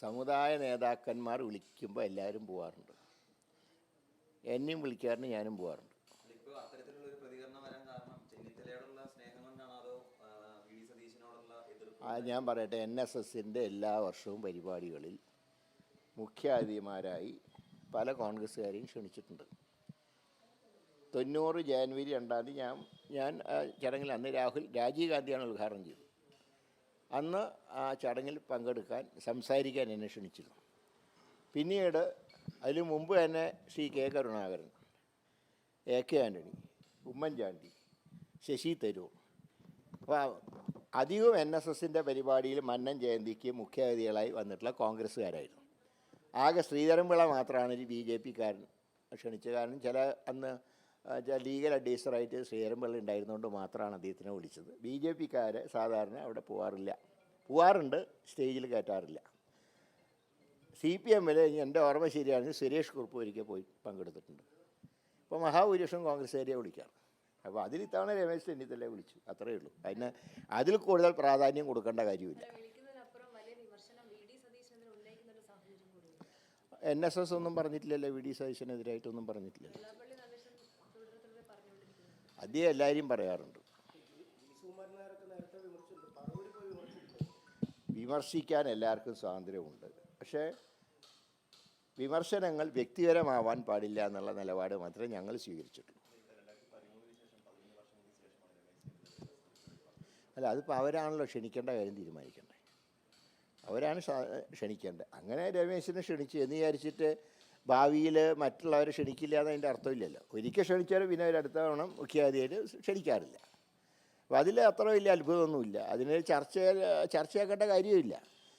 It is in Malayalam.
സമുദായ നേതാക്കന്മാർ വിളിക്കുമ്പോൾ എല്ലാവരും പോകാറുണ്ട്. എന്നെയും വിളിക്കാറുണ്ട്, ഞാനും പോകാറുണ്ട്. ഞാൻ പറയട്ടെ, NSSൻ്റെ എല്ലാ വർഷവും പരിപാടികളിൽ മുഖ്യാതിഥിമാരായി പല കോൺഗ്രസ്സുകാരെയും ക്ഷണിച്ചിട്ടുണ്ട്. 90 ജനുവരി 2 ഞാൻ ചടങ്ങിൽ, അന്ന് രാജീവ് ഗാന്ധിയാണ് ഉദ്ഘാടനം ചെയ്തത്. അന്ന് ആ ചടങ്ങിൽ പങ്കെടുക്കാൻ, സംസാരിക്കാൻ എന്നെ ക്ഷണിച്ചിരുന്നു. പിന്നീട് അതിനു മുമ്പ് തന്നെ ശ്രീ കെ കരുണാകരൻ, AK ആൻ്റണി, ഉമ്മൻചാണ്ടി, ശശി തരൂർ, അപ്പോൾ അധികവും NSSൻ്റെ പരിപാടിയിൽ മന്നൻ ജയന്തിക്ക് മുഖ്യാതിഥികളായി വന്നിട്ടുള്ള കോൺഗ്രസ്സുകാരായിരുന്നു. ആകെ ശ്രീധരൻപിള്ള മാത്രമാണ് ഒരു BJP കാരൻ ക്ഷണിച്ച. കാരണം അന്ന് ലീഗൽ അഡ്വൈസറായിട്ട് ശ്രീധരൻപിള്ള ഉണ്ടായിരുന്നുകൊണ്ട് മാത്രമാണ് അദ്ദേഹത്തിനെ വിളിച്ചത്. BJP സാധാരണ അവിടെ പോകാറുണ്ട്, സ്റ്റേജിൽ കയറ്റാറില്ല. CPM എൻ്റെ ഓർമ്മ ശരിയാണെങ്കിൽ സുരേഷ് കുറുപ്പ് ഒരിക്കൽ പോയി പങ്കെടുത്തിട്ടുണ്ട്. ഇപ്പോൾ മഹാഭൂരിപക്ഷം കോൺഗ്രസ്സുകാരെയാണ് വിളിക്കാറ്. അപ്പോൾ ഇത്തവണ രമേശ് ചെന്നിത്തല വിളിച്ചു, അത്രയേ ഉള്ളൂ. അതിൽ കൂടുതൽ പ്രാധാന്യം കൊടുക്കേണ്ട കാര്യമില്ല. NSS ഒന്നും പറഞ്ഞിട്ടില്ലല്ലോ, VD സതീശനെതിരായിട്ടൊന്നും പറഞ്ഞിട്ടില്ലല്ലോ. അദ്ദേഹം എല്ലാവരും പറയാറുണ്ട്. വിമർശിക്കാൻ എല്ലാവർക്കും സ്വാതന്ത്ര്യമുണ്ട്. പക്ഷേ വിമർശനങ്ങൾ വ്യക്തിപരമാവാൻ പാടില്ല എന്നുള്ള നിലപാട് മാത്രമേ ഞങ്ങൾ സ്വീകരിച്ചിട്ടുള്ളൂ. അല്ല, അതിപ്പോൾ അവരാണല്ലോ ക്ഷണിക്കേണ്ട കാര്യം തീരുമാനിക്കേണ്ടത്. അവരാണ് ക്ഷണിക്കേണ്ടത്. അങ്ങനെ രമേശിനെ ക്ഷണിച്ചു എന്ന് വിചാരിച്ചിട്ട് ഭാവിയിൽ മറ്റുള്ളവരെ ക്ഷണിക്കില്ല എന്നതിൻ്റെ അർത്ഥമില്ലല്ലോ. ഒരിക്കൽ ക്ഷണിച്ചാലും പിന്നെ അവരടുത്ത തവണ മുഖ്യാതിഥിയായിട്ട് ക്ഷണിക്കാറില്ല. അപ്പോൾ അതിൽ അത്ര വലിയ അത്ഭുതമൊന്നുമില്ല. അതിന് ചർച്ചയാക്കേണ്ട കാര്യമില്ല.